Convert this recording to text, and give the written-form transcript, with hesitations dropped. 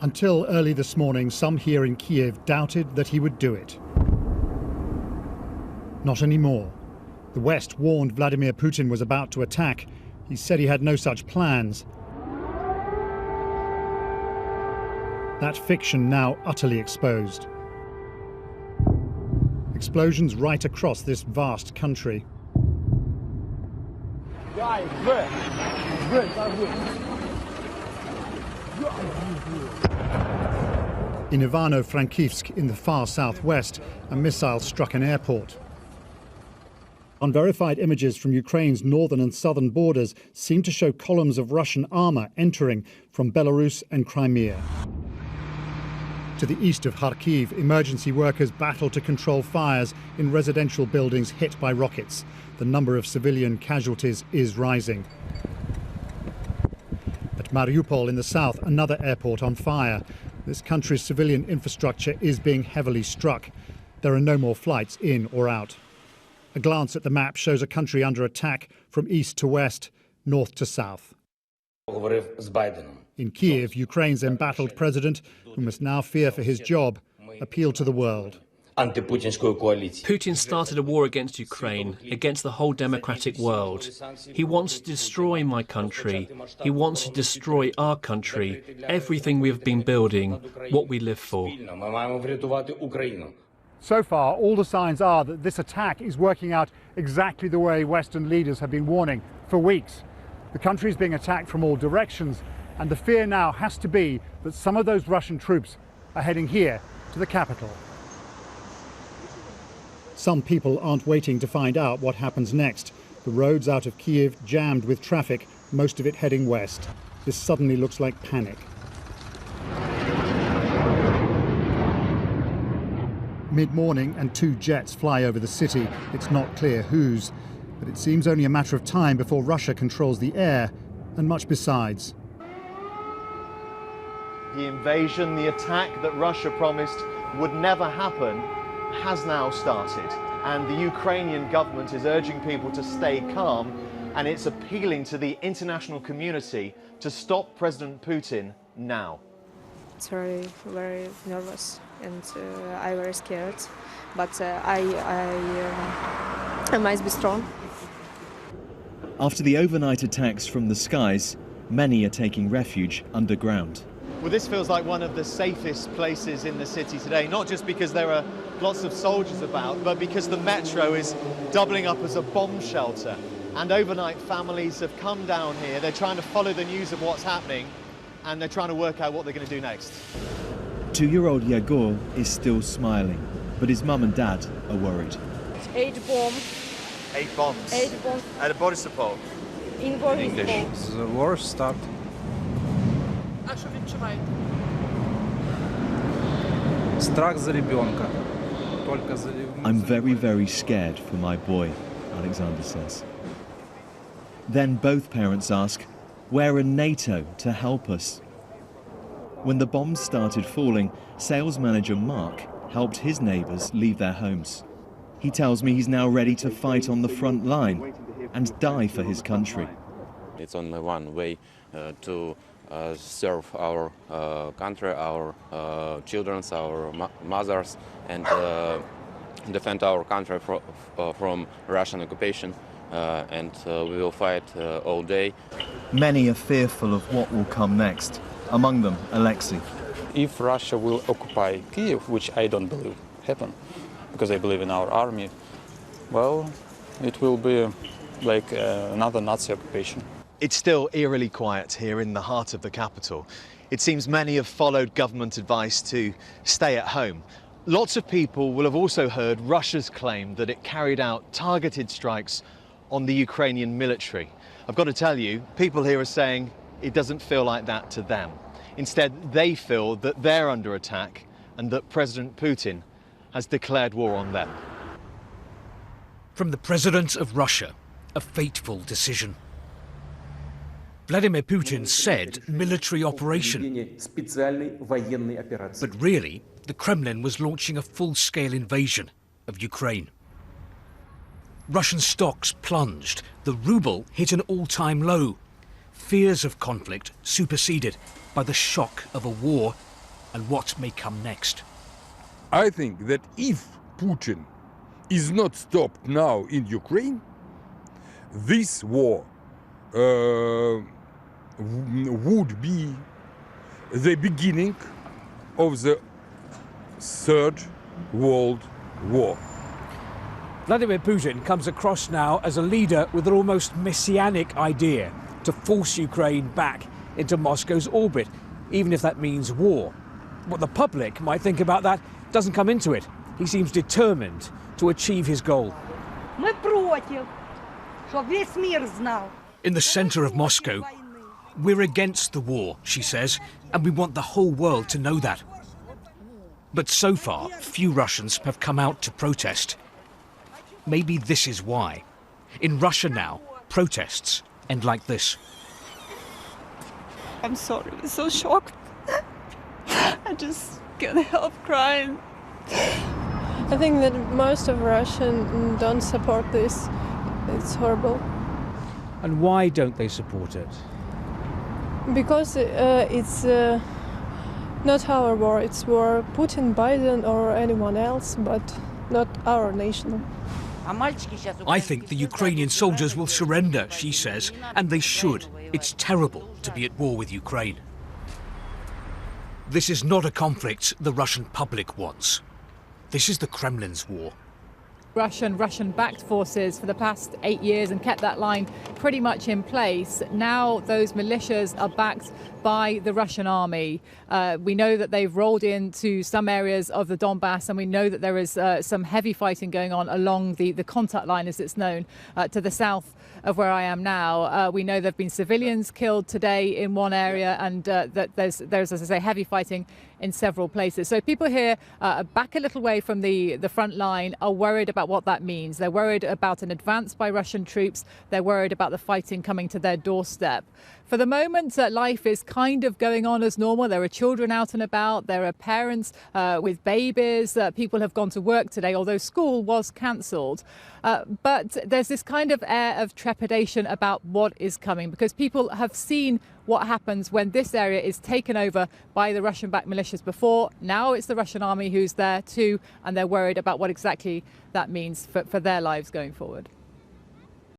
Until early this morning, some here in Kiev doubted that he would do it. Not anymore. The West warned Vladimir Putin was about to attack. He said he had no such plans. That fiction now utterly exposed. Explosions right across this vast country. In Ivano-Frankivsk, in the far southwest, a missile struck an airport. Unverified images from Ukraine's northern and southern borders seem to show columns of Russian armour entering from Belarus and Crimea. To the east of Kharkiv, emergency workers battle to control fires in residential buildings hit by rockets. The number of civilian casualties is rising. At Mariupol in the south, another airport on fire. This country's civilian infrastructure is being heavily struck. There are no more flights in or out. A glance at the map shows a country under attack from east to west, north to south. In Kiev, Ukraine's embattled president, who must now fear for his job, appealed to the world. Putin started a war against Ukraine, against the whole democratic world. He wants to destroy my country. He wants to destroy our country, everything we have been building, what we live for. So far, all the signs are that this attack is working out exactly the way Western leaders have been warning for weeks. The country is being attacked from all directions, and the fear now has to be that some of those Russian troops are heading here to the capital. Some people aren't waiting to find out what happens next. The roads out of Kiev jammed with traffic, most of it heading west. This suddenly looks like panic. Mid-morning and two jets fly over the city. It's not clear whose, but it seems only a matter of time before Russia controls the air and much besides. The invasion, the attack that Russia promised would never happen, has now started, and the Ukrainian government is urging people to stay calm, and it's appealing to the international community to stop President Putin now. It's very, very nervous, and I'm very scared, but I must be strong. After the overnight attacks from the skies, many are taking refuge underground. Well, this feels like one of the safest places in the city today, not just because there are lots of soldiers about, but because the metro is doubling up as a bomb shelter. And overnight families have come down here. They're trying to follow the news of what's happening, and they're trying to work out what they're going to do next. 2-year-old Yegor is still smiling, but his mum and dad are worried. 8 bombs. 8 bombs? 8 bombs. At Borisopol? In Borisopol. The war started. А що відчуваєте? Страх за ребенка. I'm very, very scared for my boy, Alexander says. Then both parents ask, where are NATO to help us? When the bombs started falling, sales manager Mark helped his neighbours leave their homes. He tells me he's now ready to fight on the front line and die for his country. It's only one way to serve our country, our children, our mothers, and defend our country from Russian occupation. And we will fight all day. Many are fearful of what will come next, among them Alexei. If Russia will occupy Kiev, which I don't believe happen, because I believe in our army, well, it will be like another Nazi occupation. It's still eerily quiet here in the heart of the capital. It seems many have followed government advice to stay at home. Lots of people will have also heard Russia's claim that it carried out targeted strikes on the Ukrainian military. I've got to tell you, people here are saying it doesn't feel like that to them. Instead, they feel that they're under attack and that President Putin has declared war on them. From the President of Russia, a fateful decision. Vladimir Putin said military operation, but really, the Kremlin was launching a full-scale invasion of Ukraine. Russian stocks plunged, the ruble hit an all-time low. Fears of conflict superseded by the shock of a war and what may come next. I think that if Putin is not stopped now in Ukraine, this war would be the beginning of the Third World War. Vladimir Putin comes across now as a leader with an almost messianic idea to force Ukraine back into Moscow's orbit, even if that means war. What the public might think about that doesn't come into it. He seems determined to achieve his goal. In the centre of Moscow, we're against the war, she says, and we want the whole world to know that. But so far, few Russians have come out to protest. Maybe this is why. In Russia now, protests end like this. I'm sorry, I'm so shocked. I just can't help crying. I think that most of Russians don't support this. It's horrible. And why don't they support it? Because it's not our war, it's war Putin, Biden or anyone else, but not our nation. I think the Ukrainian soldiers will surrender, she says, and they should. It's terrible to be at war with Ukraine. This is not a conflict the Russian public wants. This is the Kremlin's war. Russian-backed forces for the past 8 years and kept that line pretty much in place. Now those militias are backed by the Russian army. We know that they've rolled into some areas of the Donbass, and we know that there is some heavy fighting going on along the contact line, as it's known, to the south of where I am now. We know there have been civilians killed today in one area, and that there's, as I say, heavy fighting in several places. So people here back a little way from the front line are worried about what that means. They're worried about an advance by Russian troops. They're worried about the fighting coming to their doorstep. For the moment, life is kind of going on as normal. There are children out and about. There are parents with babies. People have gone to work today, although school was cancelled. But there's this kind of air of trepidation about what is coming, because people have seen what happens when this area is taken over by the Russian-backed militias before. Now it's the Russian army who's there too, and they're worried about what exactly that means for their lives going forward.